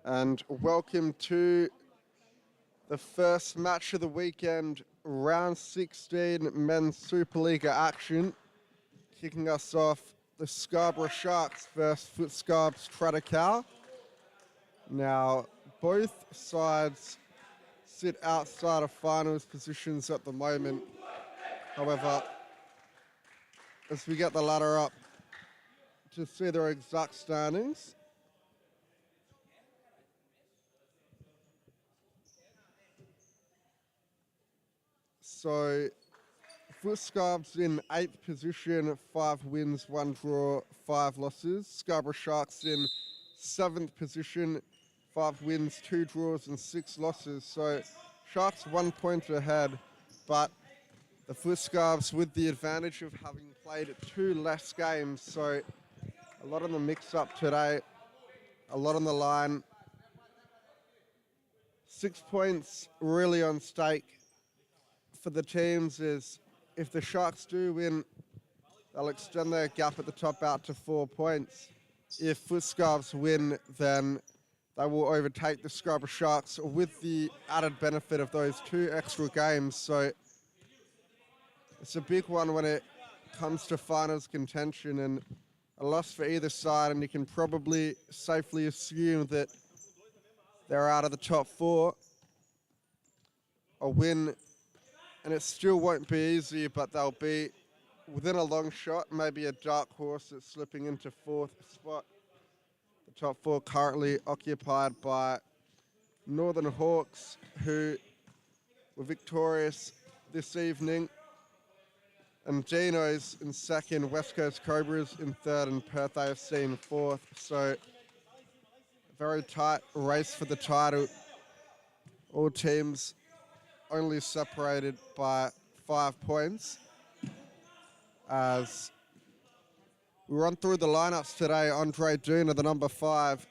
And welcome to the first match of the weekend, round 16 men's Supa-Liga action. Kicking us off, the Scarborough Sharks versus FutScarbs Tradical. Now, both sides sit outside of finals positions at the moment. However, as we get the ladder up to see their exact standings, so FutScarbs in 8th position, 5 wins, 1 draw, 5 losses. Scarborough Sharks in 7th position, 5 wins, 2 draws and 6 losses. So Sharks 1 point ahead, but the FutScarbs with the advantage of having played 2 less games. So a lot on the mix-up today, a lot on the line. 6 points really on stake for the teams is if the Sharks do win, they'll extend their gap at the top out to 4 points. If FutScarbs win, then they will overtake the Scarborough Sharks with the added benefit of those 2 extra games. So it's a big one when it comes to finals contention, and a loss for either side, and you can probably safely assume that they're out of the top 4. A win, and it still won't be easy, but they'll be within a long shot, maybe a dark horse that's slipping into 4th spot. The top 4 currently occupied by Northern Hawks, who were victorious this evening, and Geno's in 2nd, West Coast Cobras in 3rd, and Perth AFC in 4th. So a very tight race for the title. All teams only separated by 5 points. As we run through the lineups today, Andre Duna, the number 5,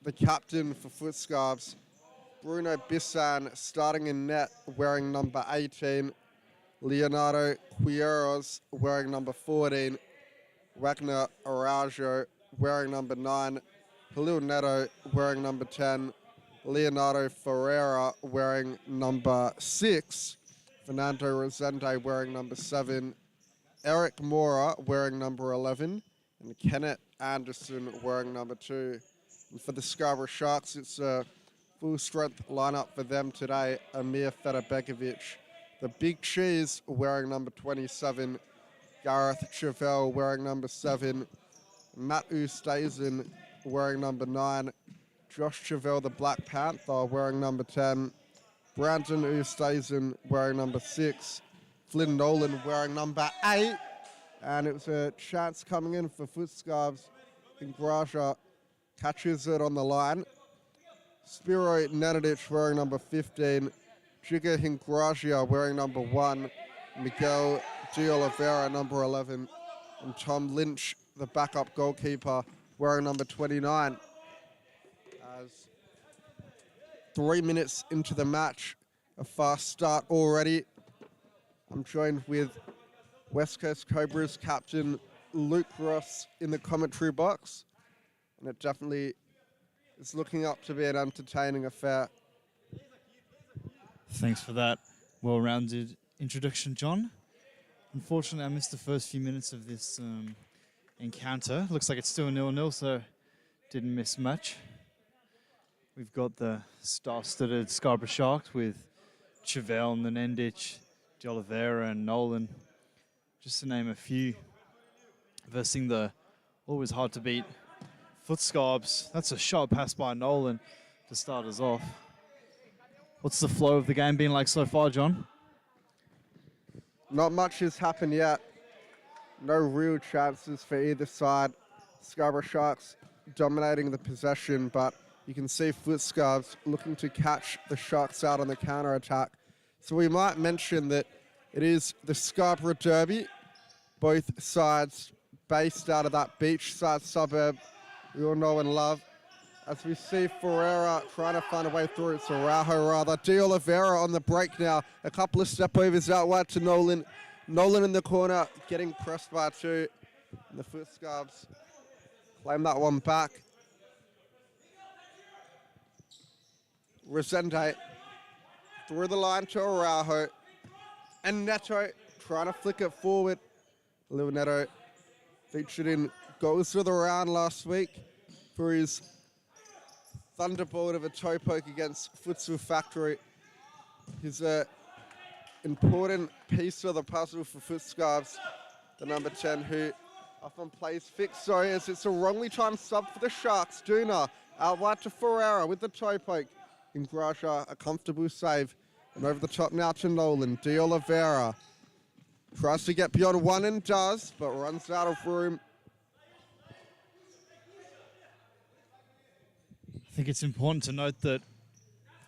the captain for FutScarbs. Bruno Bissan starting in net, wearing number 18. Leonardo Quiros wearing number 14. Wagner Araujo wearing number 9. Halil Neto wearing number 10. Leonardo Ferreira wearing number 6. Fernando Rosende wearing number 7. Eric Mora wearing number 11. And Kenneth Anderson wearing number 2. And for the Scarborough Sharks, it's a full-strength lineup for them today. Amir Federbegovic, the Big Cheese wearing number 27. Gareth Chevelle wearing number 7. Matt Ustazen wearing number 9. Josh Chevelle, the Black Panther, wearing number 10. Brandon Ustazen wearing number 6. Flynn Nolan wearing number 8. And it was a chance coming in for FutScarbs. Ingraja catches it on the line. Spiro Nenadic wearing number 15. Jiga Hingraja wearing number 1. Miguel De Oliveira, number 11. And Tom Lynch, the backup goalkeeper, wearing number 29. As 3 minutes into the match, a fast start already. I'm joined with West Coast Cobras captain Luke Ross in the commentary box, and it definitely is looking up to be an entertaining affair. Thanks for that well-rounded introduction, John. Unfortunately, I missed the first few minutes of this encounter. Looks like it's still 0-0, so didn't miss much. We've got the star-studded Scarborough Sharks with Chevelle, Nenadic, De Oliveira and Nolan, just to name a few, versing the always hard-to-beat FutScarbs. That's a sharp pass by Nolan to start us off. What's the flow of the game been like so far, John? Not much has happened yet. No real chances for either side. Scarborough Sharks dominating the possession, but you can see FutScarbs looking to catch the Sharks out on the counter-attack. So we might mention that it is the Scarborough Derby, both sides based out of that beachside suburb we all know and love. As we see Ferreira trying to find a way through, it's Araujo rather. De Oliveira on the break now. A couple of step-overs out wide to Nolan. Nolan in the corner, getting pressed by 2. And the FutScarbs claim that one back. Resende through the line to Araujo. And Neto trying to flick it forward. Lil Neto featured in goals of the round last week for his thunderbolt of a toe poke against Futsal Factory. He's an important piece of the puzzle for FutScarbs, the number 10, who often plays fixed. So as it's a wrongly timed sub for the Sharks. Duna out wide to Ferreira with the toe poke. Ingrasha, a comfortable save. And over the top now to Nolan. De Oliveira tries to get beyond one and does, but runs out of room. I think it's important to note that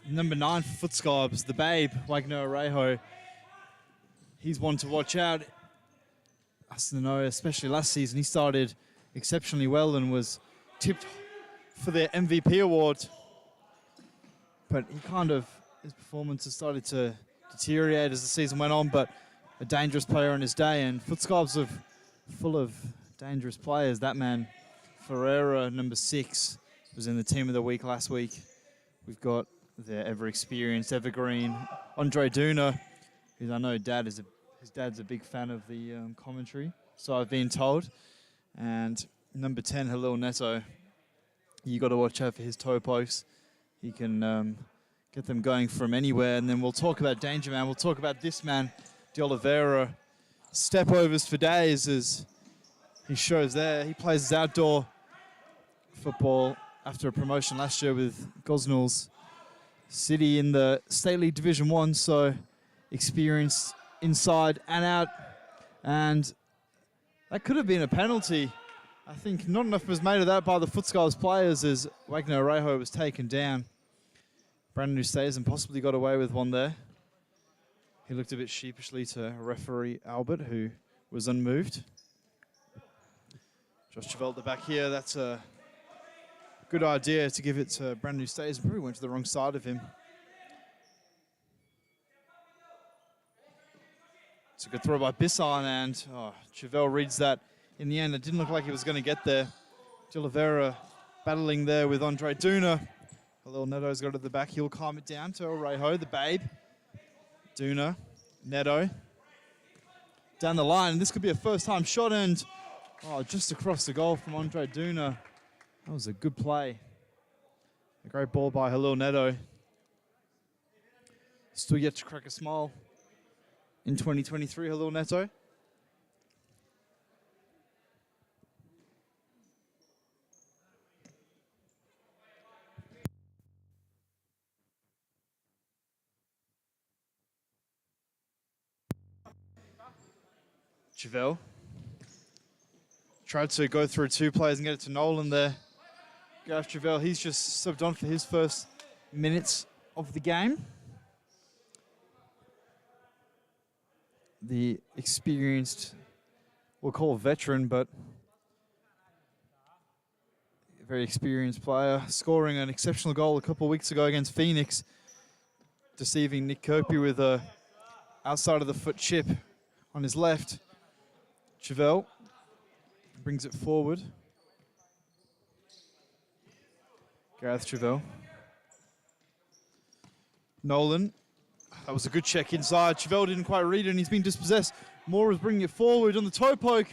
number 9 for FutScarbs, the babe, Wagner Arejo, he's one to watch out. Us to know, especially last season, he started exceptionally well and was tipped for their MVP award. But his performance has started to deteriorate as the season went on, but a dangerous player on his day, and FutScarbs are full of dangerous players. That man, Ferreira, number 6, was in the team of the week last week. We've got the ever-experienced evergreen Andre Duna, who I know his dad's a big fan of the commentary, so I've been told. And number 10, Halil Neto, you got to watch out for his toe pokes. He can get them going from anywhere. And then we'll talk about Danger Man. We'll talk about this man, De Oliveira. Step overs for days, as he shows there. He plays his outdoor football after a promotion last year with Gosnells City in the State League Division 1, so experienced inside and out. And that could have been a penalty. I think not enough was made of that by the FutScarbs players as Wagner Arejo was taken down. Brandon Ustazen possibly got away with one there. He looked a bit sheepishly to referee Albert, who was unmoved. Josh Chevelle at the back here. That's a good idea to give it to Brandon Ustazen. Probably went to the wrong side of him. It's a good throw by Bisson, and Chevelle reads that. In the end, it didn't look like he was going to get there. De Oliveira battling there with Andre Duna. A little Neto's got it at the back. He'll calm it down to Arejo, the babe. Duna, Neto. Down the line, and this could be a first-time shot, and just across the goal from Andre Duna. That was a good play. A great ball by Halil Neto. Still yet to crack a smile in 2023, Halil Neto. Chevelle tried to go through 2 players and get it to Nolan there. Gareth Chevelle, he's just subbed on for his first minutes of the game. The experienced, we'll call a veteran, but a very experienced player, scoring an exceptional goal a couple of weeks ago against Phoenix, deceiving Nick Kirkby with a outside of the foot chip on his left. Chevelle brings it forward. Gareth Chevelle. Nolan. That was a good check inside. Chevelle didn't quite read it, and he's been dispossessed. Moore is bringing it forward on the toe poke.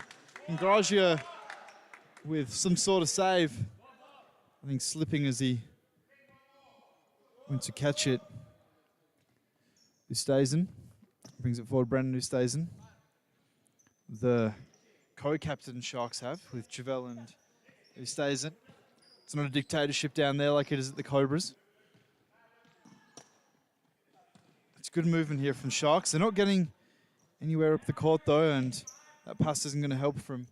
And Gragia with some sort of save. I think slipping as he went to catch it. Ustazen brings it forward. Brandon Ustazen. The co-captain Sharks have with Chevelle and Ustazen. It's not a dictatorship down there like it is at the Cobras. It's good movement here from Sharks. They're not getting anywhere up the court though, and that pass isn't going to help from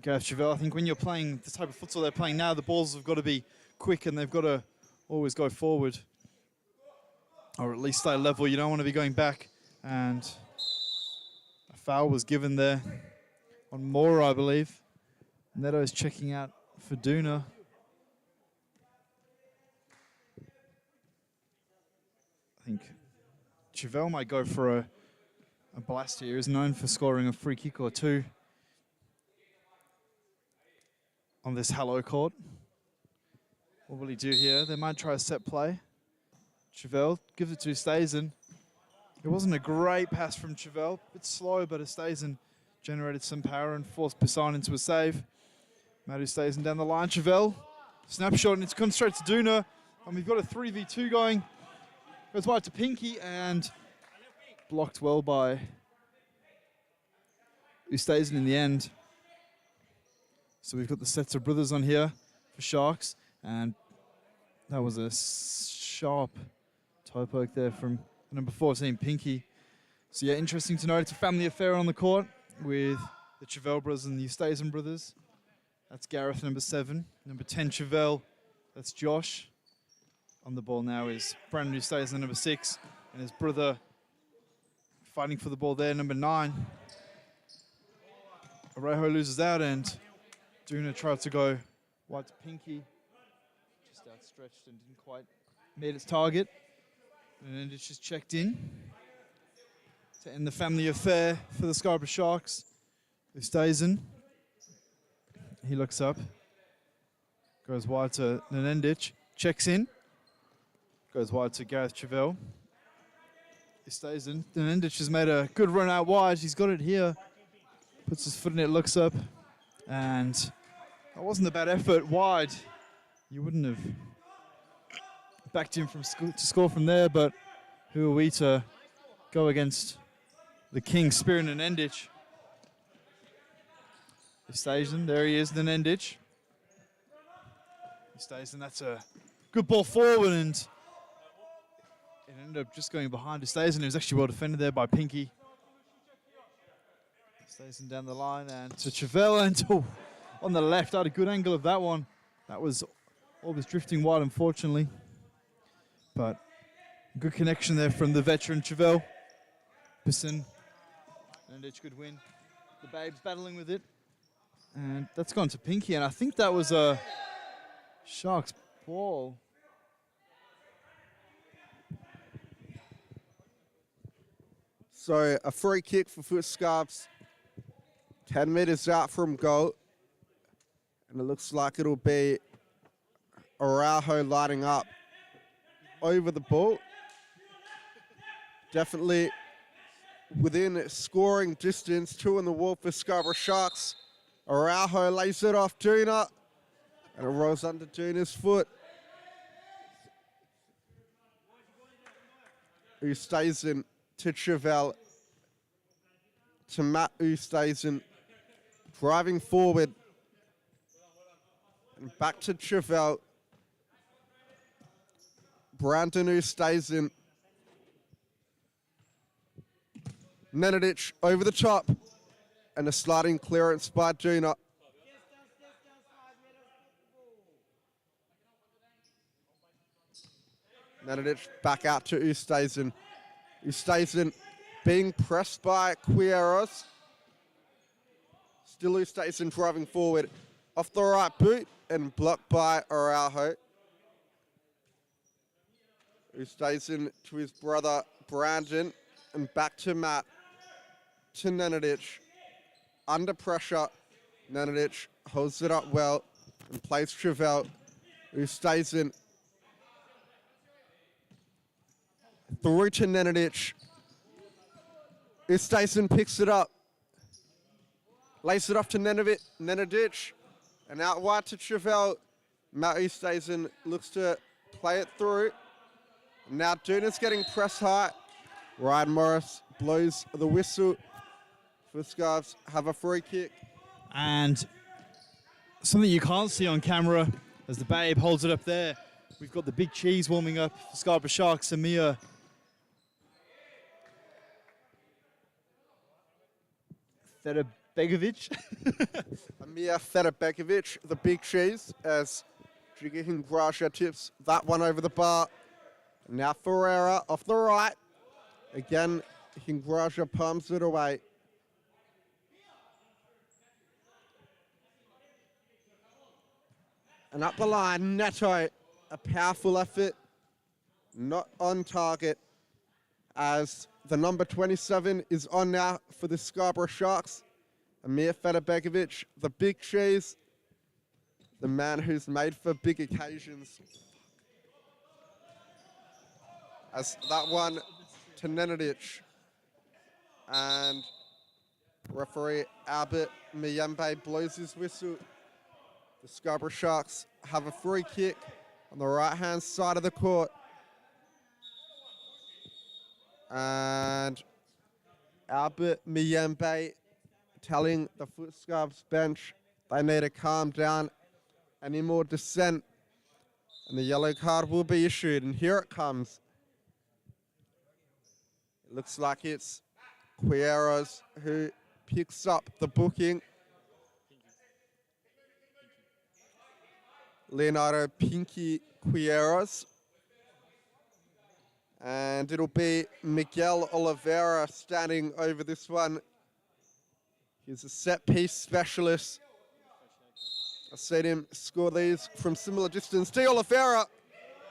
Gareth Chevelle. I think when you're playing the type of futsal they're playing now, the balls have got to be quick and they've got to always go forward, or at least stay level. You don't want to be going back. And a foul was given there on Moore, I believe. Neto's checking out for Duna. I think Chevelle might go for a blast here. He's known for scoring a free kick or 2 on this Hello court. What will he do here? They might try a set play. Chevelle gives it to Stazen. It wasn't a great pass from Chevelle. A bit slow, but Stazen generated some power and forced Pissan into a save. Matthew Stazen down the line. Chevelle, snapshot, and it's gone straight to Duna. And we've got a 3v2 going. Goes wide to Pinky and blocked well by Ustazen in the end. So we've got the sets of brothers on here for Sharks. And that was a sharp toe poke there from number 14, Pinky. So yeah, interesting to note. It's a family affair on the court with the Chevelle brothers and the Ustazen brothers. That's Gareth, number 7. Number 10, Chevelle. That's Josh. On the ball now is Brandon Ustazen, number 6. And his brother fighting for the ball there, number 9. Arejo loses out and Duna tried to go wide to Pinky. Just outstretched and didn't quite meet its target. And then it's just checked in to end the family affair for the Scarborough Sharks. Ustazen. He looks up. Goes wide to Nenendic. Checks in. Goes wide to Gareth Chevelle. Ustazen. Nenendic has made a good run out wide. He's got it here. Puts his foot in it, looks up. And that wasn't a bad effort wide. You wouldn't have backed him to score from there, but who are we to go against the King, Spirit and Nenendic? Ustazen, there he is, Nenendic. Ustazen, that's a good ball forward, and it ended up just going behind Ustazen. It was actually well defended there by Pinky. Ustazen down the line, and to Chevelle, and on the left, I had a good angle of that one. That was always drifting wide, unfortunately. But good connection there from the veteran Chevelle. Pisson, Nenendic, good win. The Babes battling with it. And that's gone to Pinky, and I think that was a Sharks ball. So a free kick for FutScarbs. 10 metres out from goal. And it looks like it'll be Araujo lining up over the ball. Definitely within scoring distance. 2 on the wall for Scarborough Sharks. Araujo lays it off Duna, and it rolls under Duna's foot. Ustazen to Chevelle, to Matt Ustazen, driving forward, and back to Chevelle. Brandon Ustazen, Nenendic over the top. And a sliding clearance by Duna. Nenendic back out to Ustazen. Ustazen being pressed by Quiros. Still Ustazen driving forward. Off the right boot and blocked by Araujo. Ustazen to his brother Brandon and back to Matt. To Nenendic. Under pressure, Nenendic holds it up well and plays Chevelle, Ustazen through to Nenendic. Ustazen picks it up, lays it off to Nenendic, and out wide to Chevelle. Matt Ustazen looks to play it through. Now Duna's getting press high. Ryan Morris blows the whistle. FutScarbs have a free kick. And something you can't see on camera as the Babe holds it up there. We've got the big cheese warming up for Scarborough Sharks, Amir Federbegovic. Amir Federbegovic, the big cheese, as Jiggy Hingrasha tips that one over the bar. Now Ferreira off the right. Again, Hingrasha palms it away. And up the line, Neto, a powerful effort, not on target, as the number 27 is on now for the Scarborough Sharks. Amir Federbegovic, the big cheese, the man who's made for big occasions. As that one to Nenadic. And referee Albert Miyembe blows his whistle. The Scarborough Sharks have a free kick on the right-hand side of the court. And Albert Miyembe telling the FutScarbs bench they need to calm down. Any more dissent, and the yellow card will be issued. And here it comes. It looks like it's Quieros who picks up the booking. Leonardo Pinky Quieros. And it'll be Miguel Oliveira standing over this one. He's a set-piece specialist. I've seen him score these from similar distance. De Oliveira,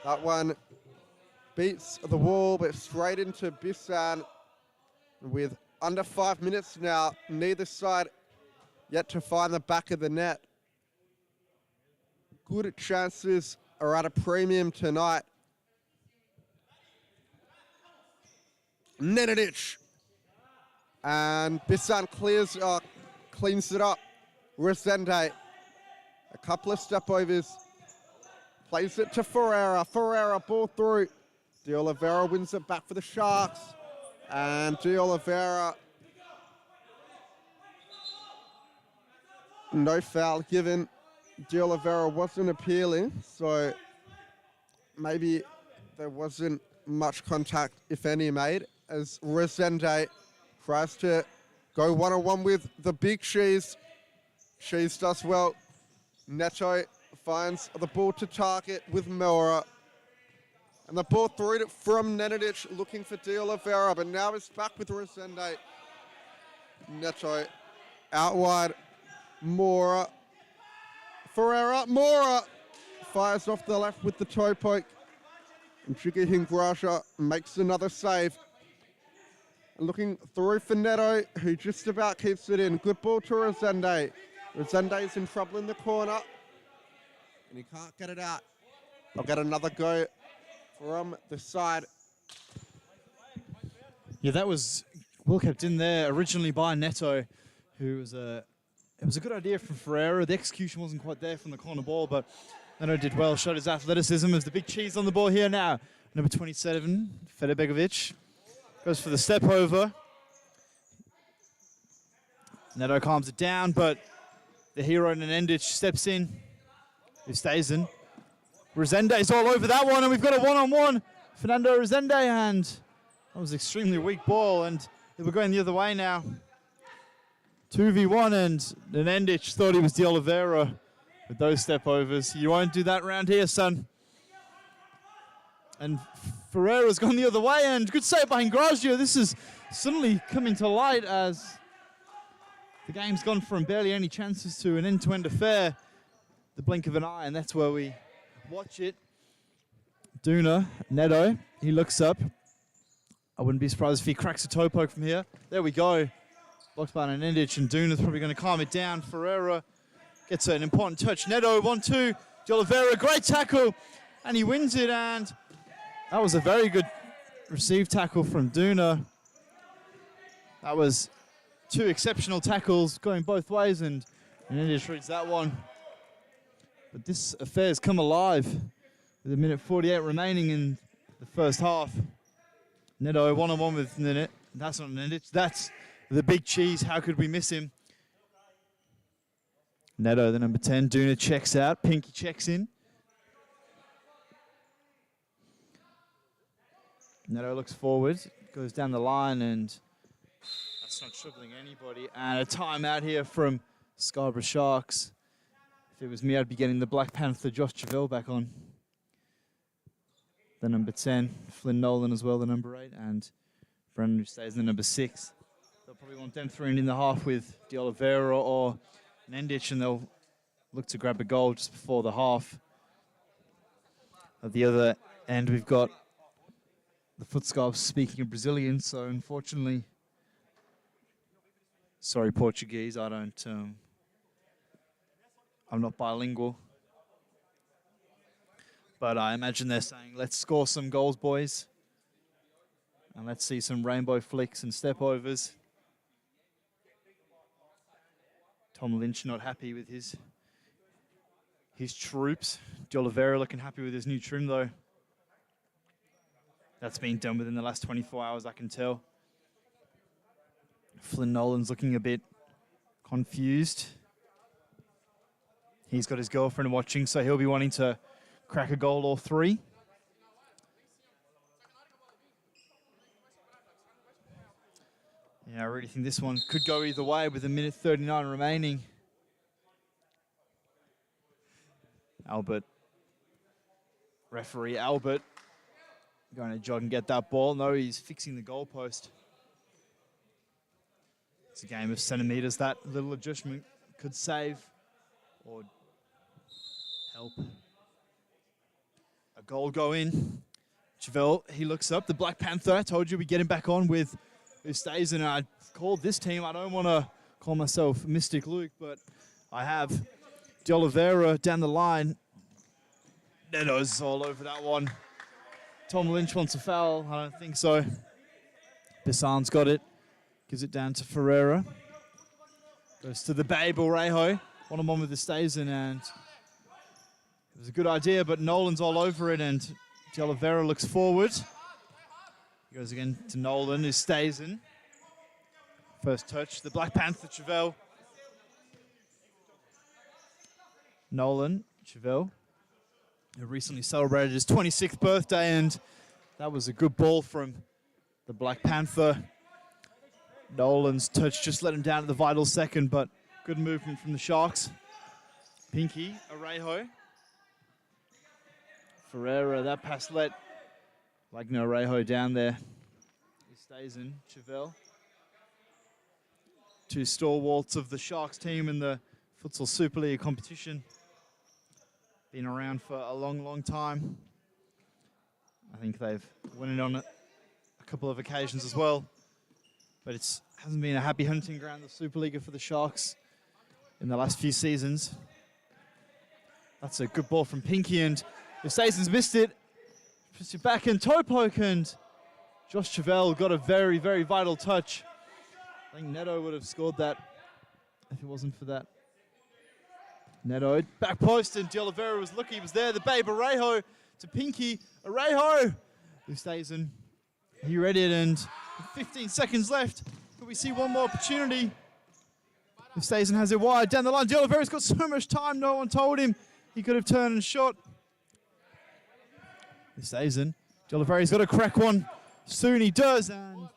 that one beats the wall, but straight into Bissan. With under 5 minutes now, neither side yet to find the back of the net. Good chances are at a premium tonight. Nenadic. And Bissan cleans it up. Resende, a couple of step overs. Plays it to Ferreira. Ferreira, ball through. De Oliveira wins it back for the Sharks. And De Oliveira, no foul given. De Oliveira wasn't appealing, so maybe there wasn't much contact, if any, made, as Resende tries to go one-on-one with the big Cheese. Cheese does well. Neto finds the ball to target with Melra. And the ball through it from Nenadic, looking for De Oliveira, but now it's back with Resende. Neto out wide. Mora. Ferreira. Mora fires off the left with the toe poke. And Jiggy Hingrasha makes another save. And looking through for Neto, who just about keeps it in. Good ball to Resende. Resende's in trouble in the corner. And he can't get it out. They'll get another go from the side. Yeah, that was well kept in there originally by Neto, who was it was a good idea from Ferreira. The execution wasn't quite there from the corner ball, but Neto did well, showed his athleticism as the big cheese on the ball here now. Number 27, Fedebegovic, goes for the step over. Neto calms it down, but the hero Nenadic steps in, who stays in. Resende's all over that one, and we've got a one-on-one. Fernando Resende, and that was extremely weak ball, and we're going the other way now. 2v1, and Nenadic thought he was De Oliveira with those step overs. You won't do that around here, son. And Ferreira's gone the other way, and good save by Ingrasio. This is suddenly coming to light as the game's gone from barely any chances to an end-to-end affair. The blink of an eye, and that's where we watch it. Duna, Neto, he looks up. I wouldn't be surprised if he cracks a toe poke from here. There we go. Blocked by Nenadic, and Duna's probably going to calm it down. Ferreira gets an important touch. Neto, 1-2. De Oliveira, great tackle. And he wins it, and that was a very good received tackle from Duna. That was two exceptional tackles going both ways, and Nenadic reads that one. But this affair's come alive with a minute 48 remaining in the first half. Neto one-on-one with Nenadic. That's not Nenadic. That's the big cheese. How could we miss him? Neto, the number 10. Duna checks out. Pinky checks in. Neto looks forward, goes down the line, and that's not troubling anybody. And a timeout here from Scarborough Sharks. If it was me, I'd be getting the Black Panther Josh Javell back on. The number 10, Flynn Nolan as well, the number 8, and Brennan, who stays in the number 6. They'll probably want them throwing in the half with De Oliveira or Nenadic, and they'll look to grab a goal just before the half. At the other end, we've got the FutScarbs speaking of Brazilian, so unfortunately, sorry Portuguese, I'm not bilingual. But I imagine they're saying, let's score some goals, boys. And let's see some rainbow flicks and step overs. Tom Lynch not happy with his troops. De Oliveira looking happy with his new trim, though. That's been done within the last 24 hours, I can tell. Flynn Nolan's looking a bit confused. He's got his girlfriend watching, so he'll be wanting to crack a goal or three. Yeah, I really think this one could go either way with 1:39 remaining. Albert, referee Albert, going to jog and get that ball. No, he's fixing the goalpost. It's a game of centimetres. That little adjustment could save or help a goal go in. Chevelle, he looks up. The Black Panther, I told you we get him back on with Ustazen. And I called this team. I don't want to call myself Mystic Luke, but I have De Oliveira down the line. Neto's all over that one. Tom Lynch wants a foul. I don't think so. Bissan's got it. Gives it down to Ferreira. Goes to the Babe Orejo. One-on-one with Ustazen, and it was a good idea, but Nolan's all over it, and De Oliveira looks forward. He goes again to Nolan, Ustazen. First touch, the Black Panther, Chevelle. Nolan, Chevelle, who recently celebrated his 26th birthday, and that was a good ball from the Black Panther. Nolan's touch just let him down at the vital second, but good movement from the Sharks. Pinky, Orejo. Ferreira, that pass let Wagner Orejo down there. He stays in, Chevelle. Two stalwarts of the Sharks team in the Futsal Supa-Liga competition. Been around for a long, long time. I think they've won it on a couple of occasions as well. But it hasn't been a happy hunting ground, the Supa-Liga, for the Sharks in the last few seasons. That's a good ball from Pinky, and Ustazen's missed it. Puts it back in toe poke, and Josh Chevelle got a very, very vital touch. I think Neto would have scored that if it wasn't for that. Neto, back post, and De Oliveira was lucky he was there. The Babe Orejo to Pinky. Orejo! Ustazen, he read it, and 15 seconds left. Could we see one more opportunity? Ustazen has it wide down the line. De Oliveira's got so much time, no one told him he could have turned and shot. Ustazen, De Oliveira's got to crack one. Soon he does, and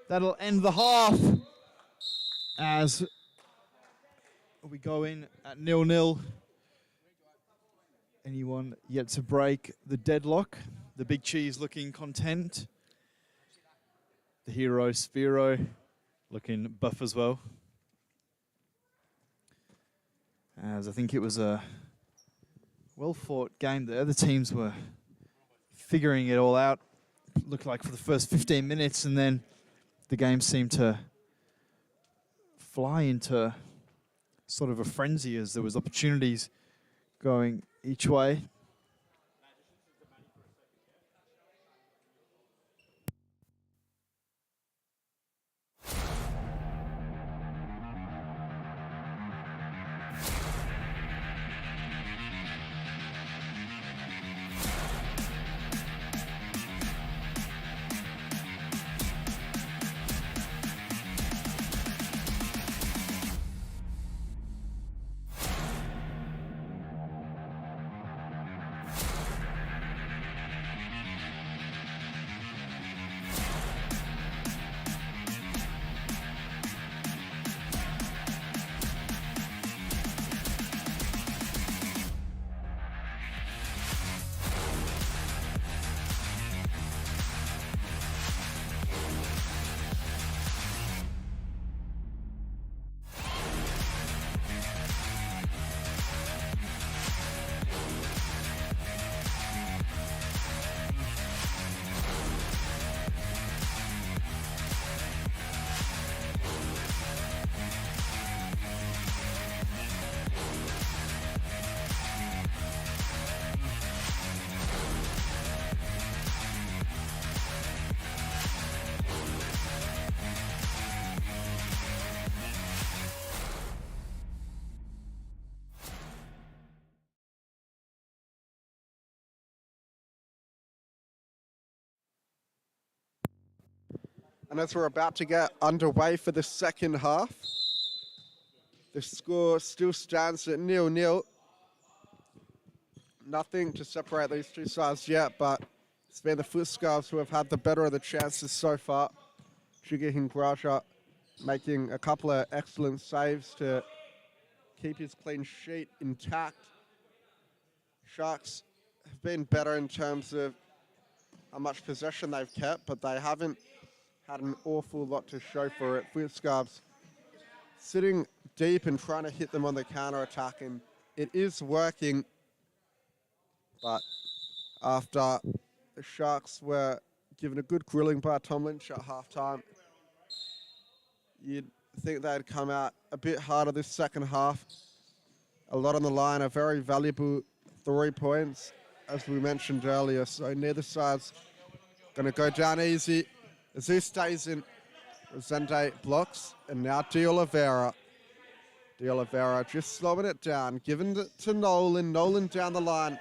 that'll end the half as we go in at 0-0. Anyone yet to break the deadlock? The Big Cheese looking content. The hero, Sphero, looking buff as well. As I think it was a well-fought game. The other teams were figuring it all out. Looked like for the first 15 minutes, and then the game seemed to fly into sort of a frenzy as there was opportunities going each way. And as we're about to get underway for the second half, the score still stands at 0-0. Nothing to separate these two sides yet, but it's been the FutScarbs who have had the better of the chances so far. Shiga Hingraja making a couple of excellent saves to keep his clean sheet intact. Sharks have been better in terms of how much possession they've kept, but they haven't had an awful lot to show for it. FutScarbs sitting deep and trying to hit them on the counter-attack, and it is working. But after the Sharks were given a good grilling by Tom Lynch at halftime, you'd think they'd come out a bit harder this second half. A lot on the line, a very valuable 3 points, as we mentioned earlier. So neither side's going to go down easy. Azu stays in. Rosende blocks, and now De Oliveira. De Oliveira just slowing it down, giving it to Nolan. Nolan down the line.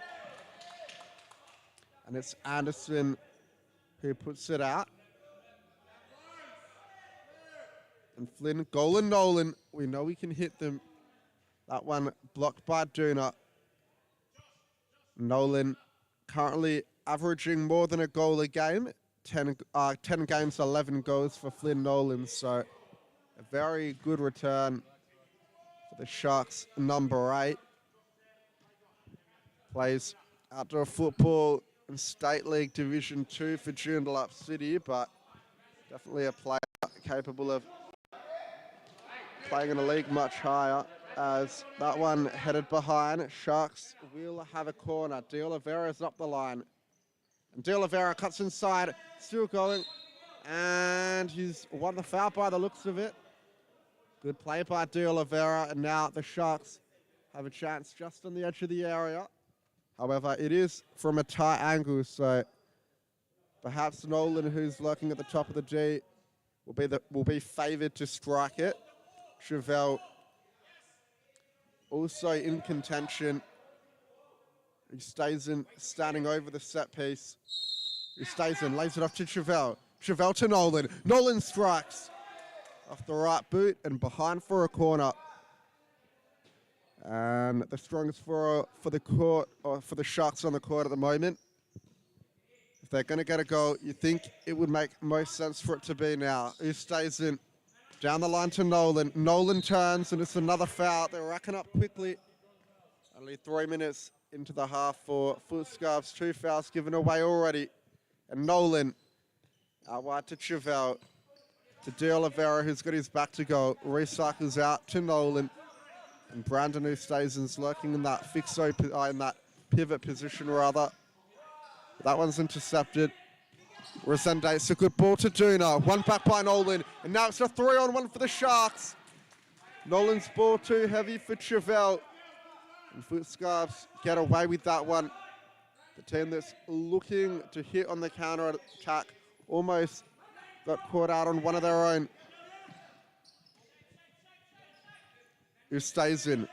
And it's Anderson who puts it out. And Flynn, goal and Nolan. We know we can hit them. That one blocked by Duna. Nolan currently averaging more than a goal a game. 10 games, 11 goals for Flynn Nolan. So a very good return for the Sharks, number 8. Plays outdoor football in State League Division 2 for Joondalup City, but definitely a player capable of playing in a league much higher. As that one headed behind, Sharks will have a corner. De Oliveira's up the line. And De Oliveira cuts inside, still going. And he's won the foul by the looks of it. Good play by De Oliveira, and now the Sharks have a chance just on the edge of the area. However, it is from a tight angle, so perhaps Nolan, who's lurking at the top of the G, will be favoured to strike it. Chevelle also in contention. He stays in, standing over the set piece. He stays in, lays it off to Chevelle. Chevelle to Nolan. Nolan strikes off the right boot and behind for a corner. And the strongest for the court, or for the Sharks on the court at the moment. If they're going to get a goal, you think it would make most sense for it to be now. He stays in, down the line to Nolan. Nolan turns, and it's another foul. They're racking up quickly. Only 3 minutes into the half for FutScarbs. 2 fouls given away already. And Nolan out wide to Chevelle. To De Oliveira, who's got his back to goal. Recycles out to Nolan. And Brandon, who stays and is lurking in that in that pivot position, rather. That one's intercepted. Rosende, it's a good ball to Duna. One back by Nolan. And now it's a 3-on-1 for the Sharks. Nolan's ball too heavy for Chevelle. And FutScarbs get away with that one. The team that's looking to hit on the counter attack almost got caught out on one of their own. Who stays in?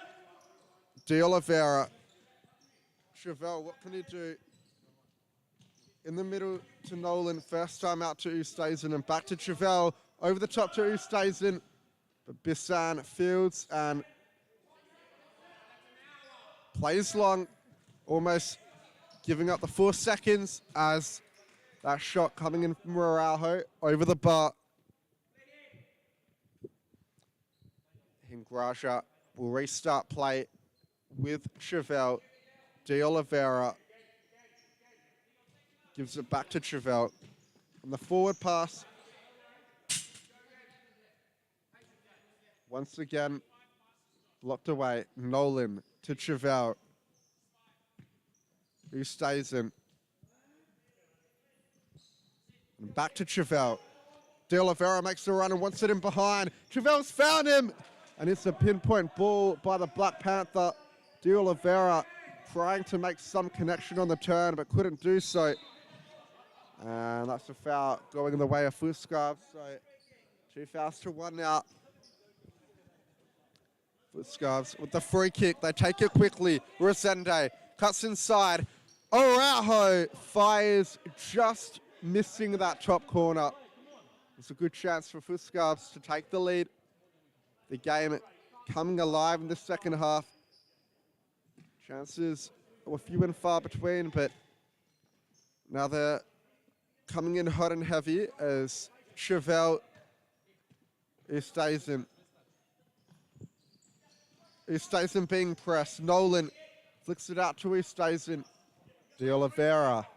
De Oliveira. Chevelle, what can he do? In the middle to Nolan. First time out to Ustazen and back to Chevelle. Over the top to Ustazen. But Bissan fields and plays long. Almost giving up the 4 seconds as that shot coming in from Araujo over the bar. Hingraja will restart play with Chevelle. De Oliveira gives it back to Chevelle. On the forward pass. Once again, blocked away. Nolan to Chevelle. Who stays in. And back to Chevelle. De Oliveira makes the run and wants it in behind. Chevelle's found him. And it's a pinpoint ball by the Black Panther. De Oliveira trying to make some connection on the turn, but couldn't do so. And that's a foul going in the way of FutScarbs. So 2 fouls to 1 now. FutScarbs with the free kick. They take it quickly. Rosende cuts inside. Araujo fires, just missing that top corner. It's a good chance for FutScarbs to take the lead. The game coming alive in the second half. Chances were few and far between, but now they're coming in hot and heavy as Chevelle stays in being pressed. Nolan flicks it out to Ustazen. De Oliveira.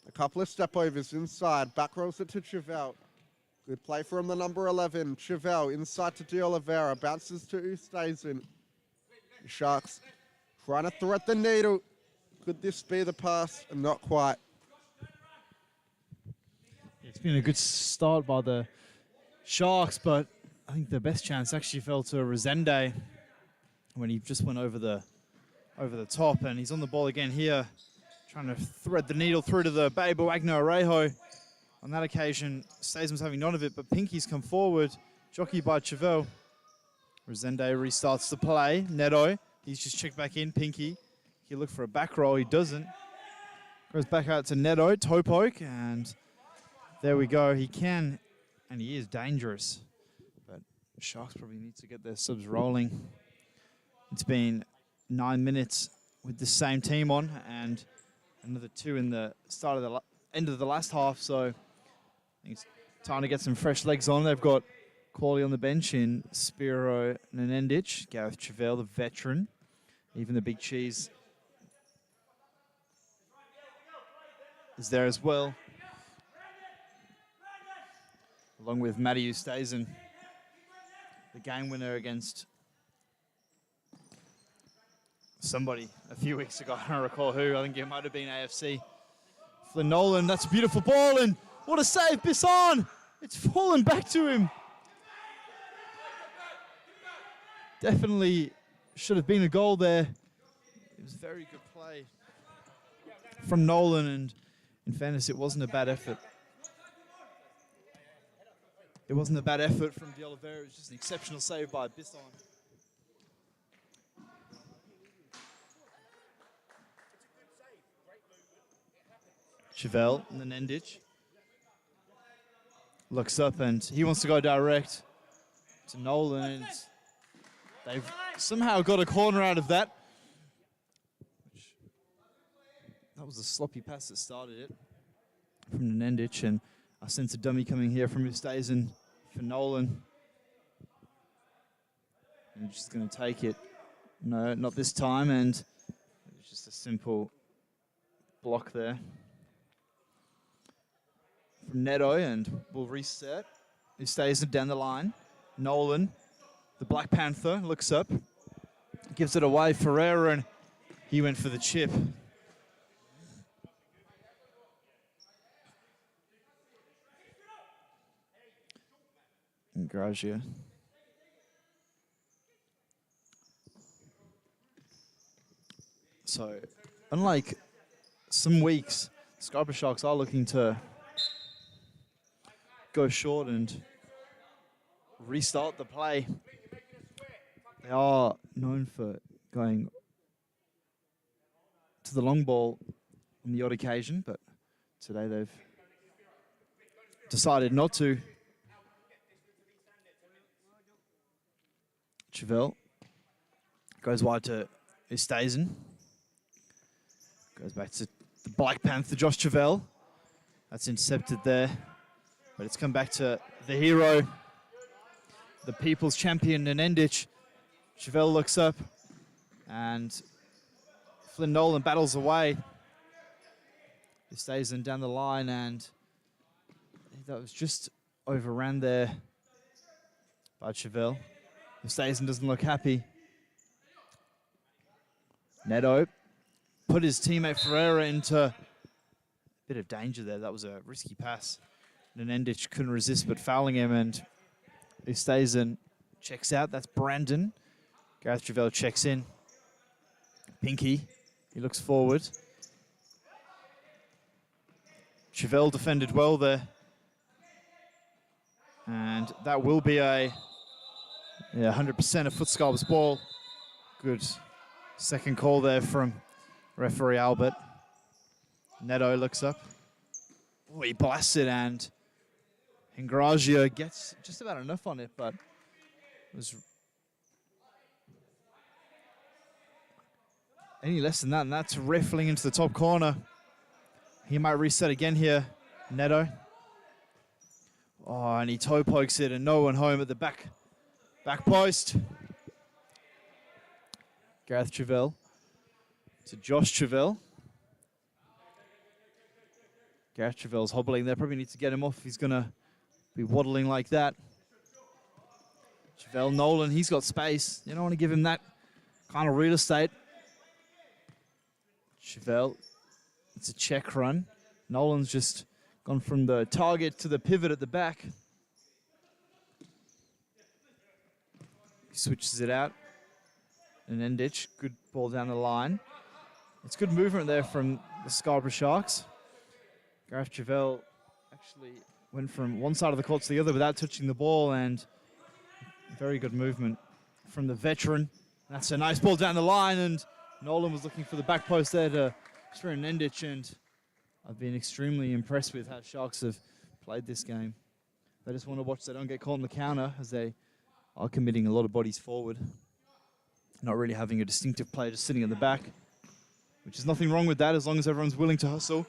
A couple of step overs inside. Back rolls it to Chevelle. Good play from the number 11. Chevelle inside to De Oliveira. Bounces to Ustazen. Sharks trying to thread the needle. Could this be the pass? Not quite. It's been a good start by the Sharks, but I think the best chance actually fell to Resende when he just went over the top, and he's on the ball again here, trying to thread the needle through to the Babe Wagner Arejo. On that occasion, Stasem's having none of it, but Pinky's come forward, jockeyed by Chevelle. Resende restarts the play. Neto, he's just checked back in. Pinky, he looked for a back roll, he doesn't. Goes back out to Neto, toe poke, and there we go. He can, and he is dangerous. But Sharks probably need to get their subs rolling. It's been 9 minutes with the same team on, and another 2 in the start of the end of the last half. So I think it's time to get some fresh legs on. They've got quality on the bench in Spiro Nanendic, Gareth Chevelle, the veteran, even the big cheese is there as well, along with Matty Ustazen, the game winner against somebody a few weeks ago. I don't recall who. I think it might have been AFC. Flynn Nolan, that's a beautiful ball, and what a save, Bisson! It's fallen back to him. Definitely should have been a goal there. It was very good play from Nolan, and in fairness, it wasn't a bad effort. It wasn't a bad effort from De Oliveira. It was just an exceptional save by Bisson. Chevelle, Nanendic looks up, and he wants to go direct to Nolan, and they've somehow got a corner out of that. That was a sloppy pass that started it from Nanendic, and I sense a dummy coming here from Ustazen for Nolan. And he's just going to take it. No, not this time, and it's just a simple block there from Neto, and we'll reset. Ustazen down the line. Nolan, the Black Panther, looks up, gives it away. Ferreira, and he went for the chip. And Grazia. So, unlike some weeks, Scarborough Sharks are looking to go short and restart the play. They are known for going to the long ball on the odd occasion, but today they've decided not to. Chevelle goes wide to Ustazen. Goes back to the Black Panther, Josh Chevelle. That's intercepted there. But it's come back to the hero, the people's champion, Nanendic. Chevelle looks up, and Flynn Nolan battles away. Ustazen down the line, and I think that was just overran there by Chevelle. Ustazen doesn't look happy. Neto put his teammate Ferreira into a bit of danger there. That was a risky pass. Nanendic couldn't resist but fouling him, and Ustazen checks out. That's Brandon. Gareth Chevelle checks in. Pinky, he looks forward. Chevelle defended well there. And that will be a 100% of FutScarbs ball. Good second call there from referee Albert. Neto looks up. Oh, he blasts it, and Ingraggia gets just about enough on it, but was any less than that, and that's riffling into the top corner. He might reset again here, Neto. Oh, and he toe pokes it, and no one home at the back post. Gareth Travell to Josh Travell. Gareth Travell's hobbling there. Probably needs to get him off if he's going to be waddling like that. Travell, Nolan, he's got space. You don't want to give him that kind of real estate. Travell, it's a check run. Nolan's just gone from the target to the pivot at the back. He switches it out. And Endich, good ball down the line. It's good movement there from the Scarborough Sharks. Gareth Travell actually went from one side of the court to the other without touching the ball, and very good movement from the veteran. That's a nice ball down the line, and Nolan was looking for the back post there to throw an Endich, and I've been extremely impressed with how Sharks have played this game. They just want to watch they don't get caught in the counter, as they are committing a lot of bodies forward. Not really having a distinctive player just sitting at the back, which is nothing wrong with that as long as everyone's willing to hustle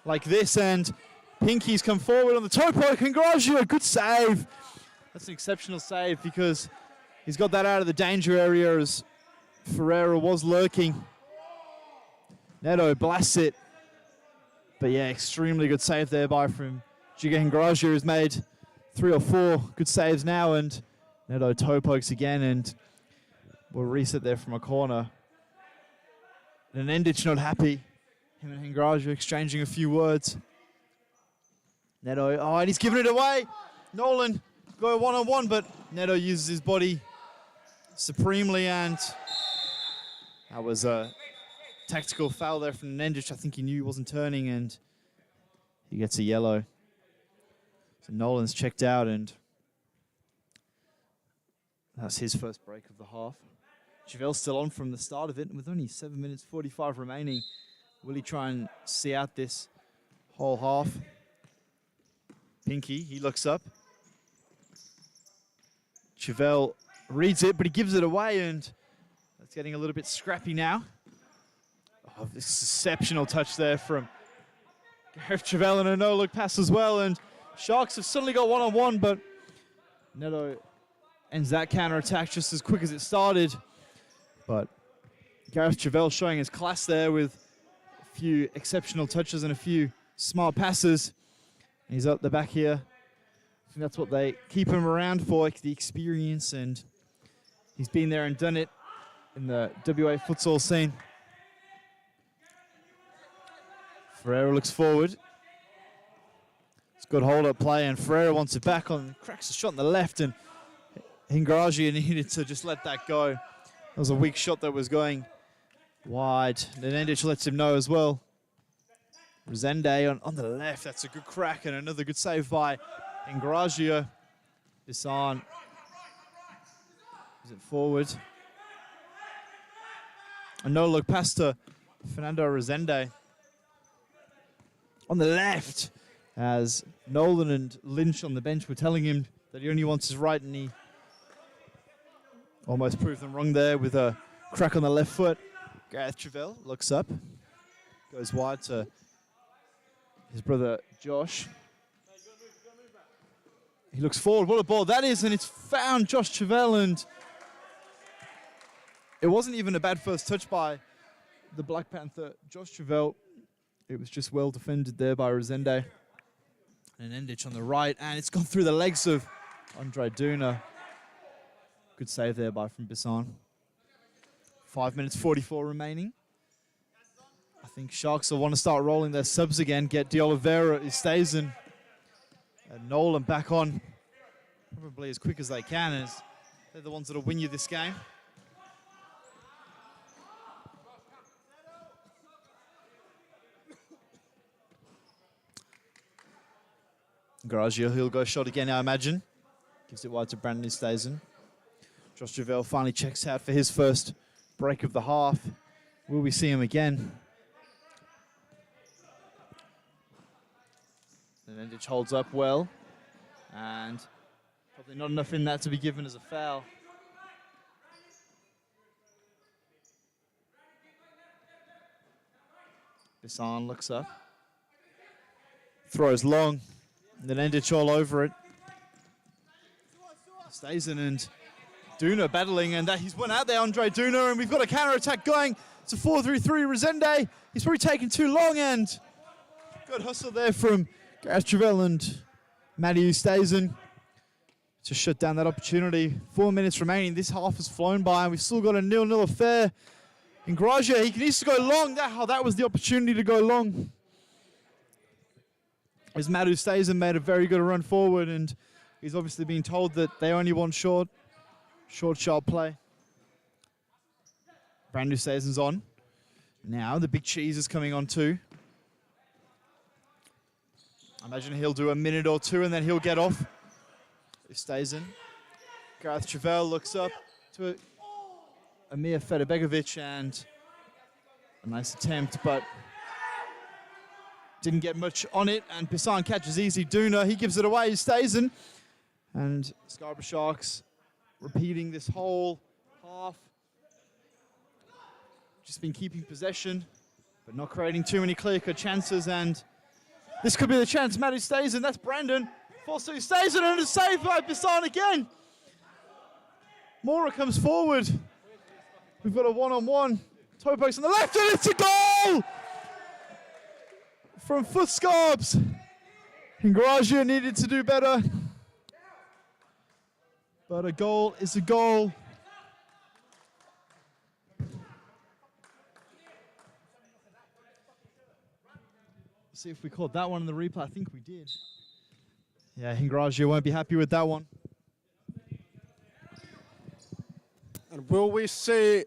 like this. And Pinky's come forward on the toe poke. Ingraggia, good save. That's an exceptional save because he's got that out of the danger area as Ferreira was lurking. Neto blasts it. But yeah, extremely good save there from Giga Ingraggia, who's made 3 or 4 good saves now, and Neto toe pokes again, and we'll reset there from a corner. And Endich not happy. Him and Ingraggia exchanging a few words. Neto, oh, and he's giving it away. Nolan go one-on-one, but Neto uses his body supremely, and that was a tactical foul there from Endich. I think he knew he wasn't turning, and he gets a yellow. So Nolan's checked out, and that's his first break of the half. Travell's still on from the start of it, and with only 7 minutes 45 remaining, will he try and see out this whole half? Pinky, he looks up. Travell reads it, but he gives it away, and that's getting a little bit scrappy now. Oh, this exceptional touch there from Gareth Travell, and a no-look pass as well, and Sharks have suddenly got one-on-one, but Neto ends that counter-attack just as quick as it started. But Gareth Travell showing his class there with a few exceptional touches and a few smart passes. He's up the back here. I think that's what they keep him around for, like the experience, and he's been there and done it in the WA futsal scene. Ferreira looks forward. It's good hold-up play, and Ferreira wants it back on, cracks a shot on the left, and Ingraggia needed to just let that go. That was a weak shot that was going wide. Then Endich lets him know as well. Resende on the left. That's a good crack and another good save by Ingraggia. Bisan is it forward. A no-look pass to Fernando Resende. On the left, as Nolan and Lynch on the bench were telling him that he only wants his right, and he almost proved them wrong there with a crack on the left foot. Gareth Travell looks up, goes wide to his brother Josh. He looks forward. What a ball that is, and it's found Josh Travell, and it wasn't even a bad first touch by the Black Panther, Josh Travell. It was just well defended there by Resende. And Endich on the right, and it's gone through the legs of Andre Duna. Good save there from Bisan. 5 minutes 44 remaining. I think Sharks will want to start rolling their subs again. Get De Oliveira, Estazan, and Nolan back on probably as quick as they can, as they're the ones that will win you this game. Ingraggia, he'll go shot again, I imagine. Gives it wide to Brandon Estazan. Josh Travell finally checks out for his first break of the half. Will we see him again? And Endich holds up well. And probably not enough in that to be given as a foul. Bissan looks up. Throws long. And then Endic all over it. Stays in and Duna battling, and he's went out there, Andre Duna, and we've got a counter-attack going. It's a 4-3-3 Resende. He's probably taken too long, and good hustle there from Gareth Travell and Matty Ustazen to shut down that opportunity. 4 minutes remaining. This half has flown by, and we've still got a 0-0 affair. In Graja, he needs to go long. That was the opportunity to go long. As Matty Ustazen made a very good run forward, and he's obviously been told that they only want short, sharp play. Brand Ustazen's on. Now the big cheese is coming on too. I imagine he'll do a minute or two and then he'll get off. Ustazen. Gareth Travell looks up to Amir Federbegovic, and a nice attempt, but didn't get much on it, and Bissan catches easy. Duna, he gives it away. Ustazen. And Scarborough Sharks repeating this whole half. Just been keeping possession, but not creating too many clear-cut chances, and this could be the chance. Matty stays in, that's Brandon. Falls to Ustazen, and it's saved by Bissan again. Mora comes forward. We've got a one-on-one. Toe post on the left, and it's a goal! From FutScarbs. Ingraja needed to do better. But a goal is a goal. See if we caught that one in the replay. I think we did. Yeah, Ingraja won't be happy with that one. And will we see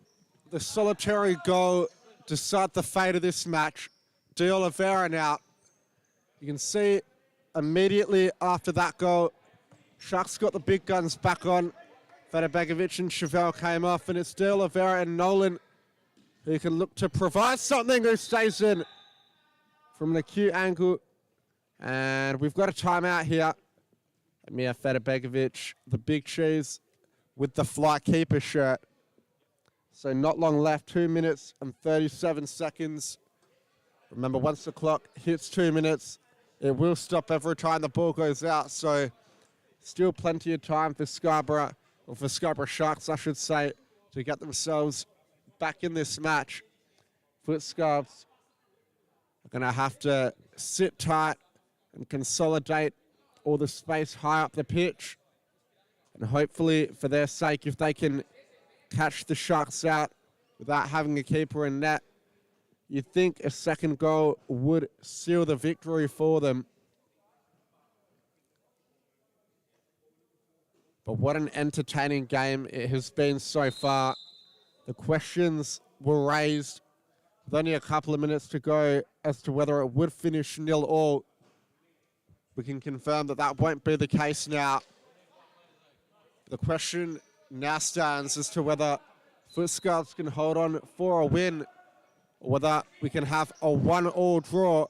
the solitary goal decide the fate of this match? De Oliveira now. You can see immediately after that goal, Sharks got the big guns back on. Federbegovic and Chevelle came off, and it's De Oliveira and Nolan who can look to provide something, who stays in from an acute angle. And we've got a timeout here. Amir Federbegovic, the big cheese, with the fly keeper shirt. So not long left, 2 minutes and 37 seconds. Remember, once the clock hits 2 minutes, it will stop every time the ball goes out. So still plenty of time for Scarborough, or for Scarborough Sharks, I should say, to get themselves back in this match. FutScarbs are going to have to sit tight and consolidate all the space high up the pitch. And hopefully, for their sake, if they can catch the Sharks out without having a keeper in net, you'd think a second goal would seal the victory for them. But what an entertaining game it has been so far. The questions were raised with only a couple of minutes to go as to whether it would finish 0-0. We can confirm that that won't be the case now. The question now stands as to whether FutScarbs can hold on for a win, or whether we can have a 1-1 draw.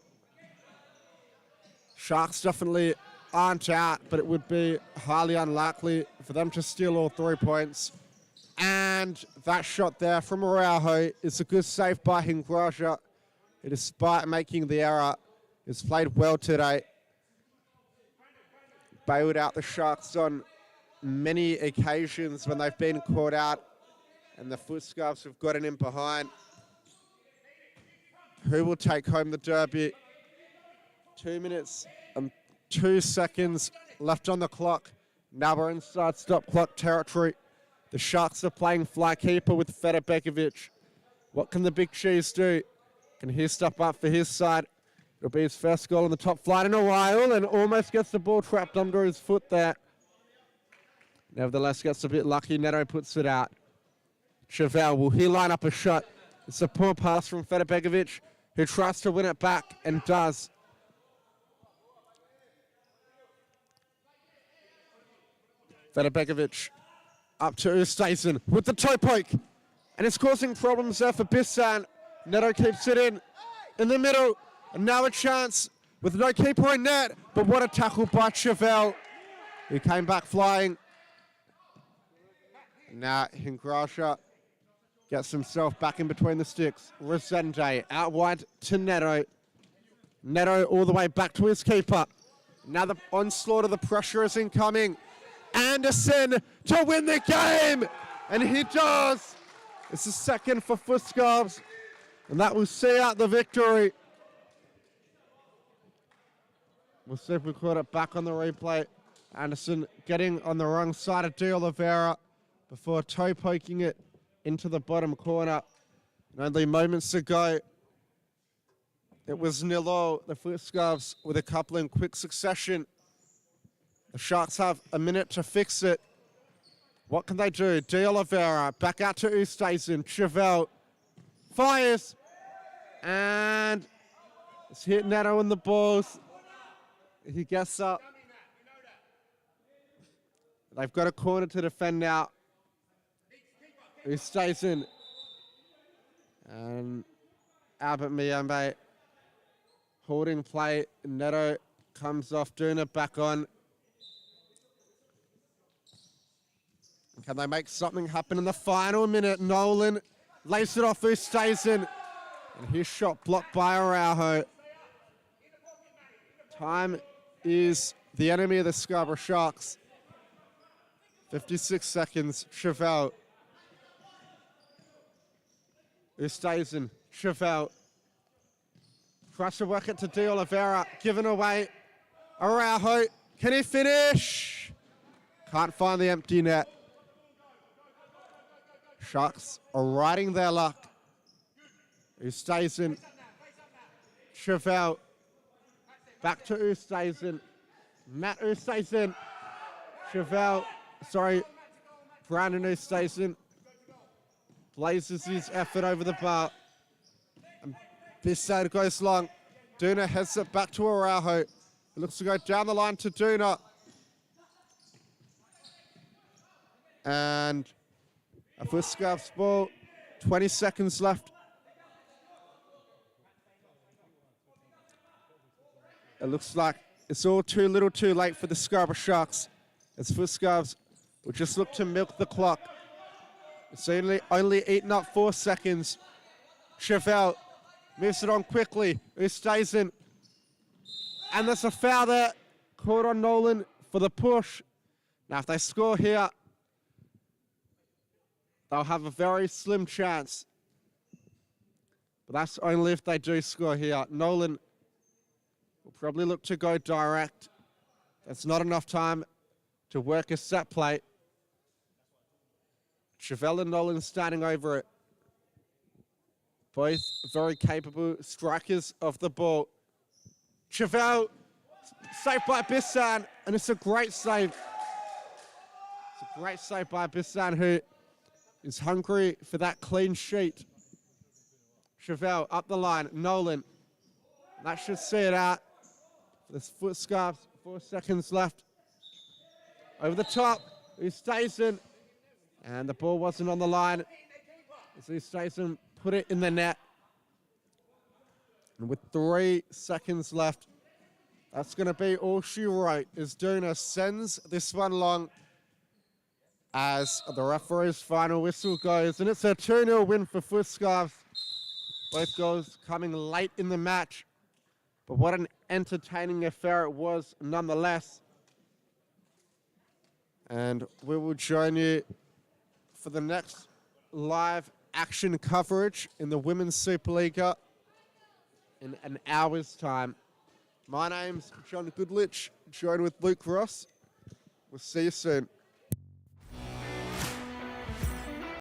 Sharks definitely aren't out, but it would be highly unlikely for them to steal all 3 points. And that shot there from Araujo is a good save by Ingraja, who, despite making the error, has played well today. Bailed out the Sharks on many occasions when they've been caught out, and the FutScarbs have gotten in behind. Who will take home the derby? 2 minutes and 2 seconds left on the clock. Now we're inside stop clock territory. The Sharks are playing fly keeper with Federbegovic. What can the big cheese do? Can he step up for his side? It'll be his first goal on the top flight in a while, and almost gets the ball trapped under his foot there. Nevertheless, gets a bit lucky. Neto puts it out. Chevelle, will he line up a shot? It's a poor pass from Federbegovic, who tries to win it back and does. Federbegovic up to Ustazen with the toe poke, and it's causing problems there for Bissan. Neto keeps it in the middle, and now a chance with no keeper in net, but what a tackle by Chevelle. He came back flying. Now Hingrasha gets himself back in between the sticks. Resende out wide to Neto. Neto all the way back to his keeper. Now the onslaught of the pressure is incoming. Anderson to win the game, and he does. It's the second for FutScarbs, and that will see out the victory. We'll see if we caught it back on the replay. Anderson getting on the wrong side of De Oliveira before toe poking it into the bottom corner. And only moments ago, it was 0-0. The FutScarbs with a couple in quick succession. The Sharks have a minute to fix it. What can they do? De Oliveira back out to Oosthuizen. Chevelle fires. And it's hit Neto in the balls. He gets up. They've got a corner to defend now. Oosthuizen. And Albert Miambe holding play. Neto comes off, doing it back on. Can they make something happen in the final minute? Nolan lays it off Oosthuizen. And his shot blocked by Araujo. Time is the enemy of the Scarborough Sharks. 56 seconds. Chevelle. Oosthuizen. Chevelle. Tries to work it to De Oliveira. Given away. Araujo. Can he finish? Can't find the empty net. Sharks are riding their luck. Oosthuizen. Chevelle. Back to Oosthuizen. Matt Oosthuizen. Chevelle. Sorry. Brandon Oosthuizen. Blazes his effort over the bar. And this side goes long. Duna heads it back to Araujo. It looks to go down the line to Duna. And a FutScarbs ball. 20 seconds left. It looks like it's all too little too late for the Scarborough Sharks. As FutScarbs will just look to milk the clock. It's only eaten up 4 seconds. Chevelle moves it on quickly. Oosthuizen. And there's a foul there. Caught on Nolan for the push. Now if they score here, they'll have a very slim chance. But that's only if they do score here. Nolan will probably look to go direct. That's not enough time to work a set play. Chevelle and Nolan standing over it. Both very capable strikers of the ball. Chevelle saved by Bissan, and it's a great save. It's a great save by Bissan, who is hungry for that clean sheet. Chevelle up the line. Nolan. That should see it out. There's FutScarbs. 4 seconds left. Over the top. Oosthuizen. And the ball wasn't on the line. Oosthuizen put it in the net. And with 3 seconds left, that's going to be all she wrote. As Duna sends this one long as the referee's final whistle goes. And it's a 2-0 win for FutScarbs. Both goals coming late in the match. But what an entertaining affair it was nonetheless. And we will join you for the next live action coverage in the Women's Supa-Liga in an hour's time. My name's John Goodlich, joined with Luke Ross. We'll see you soon.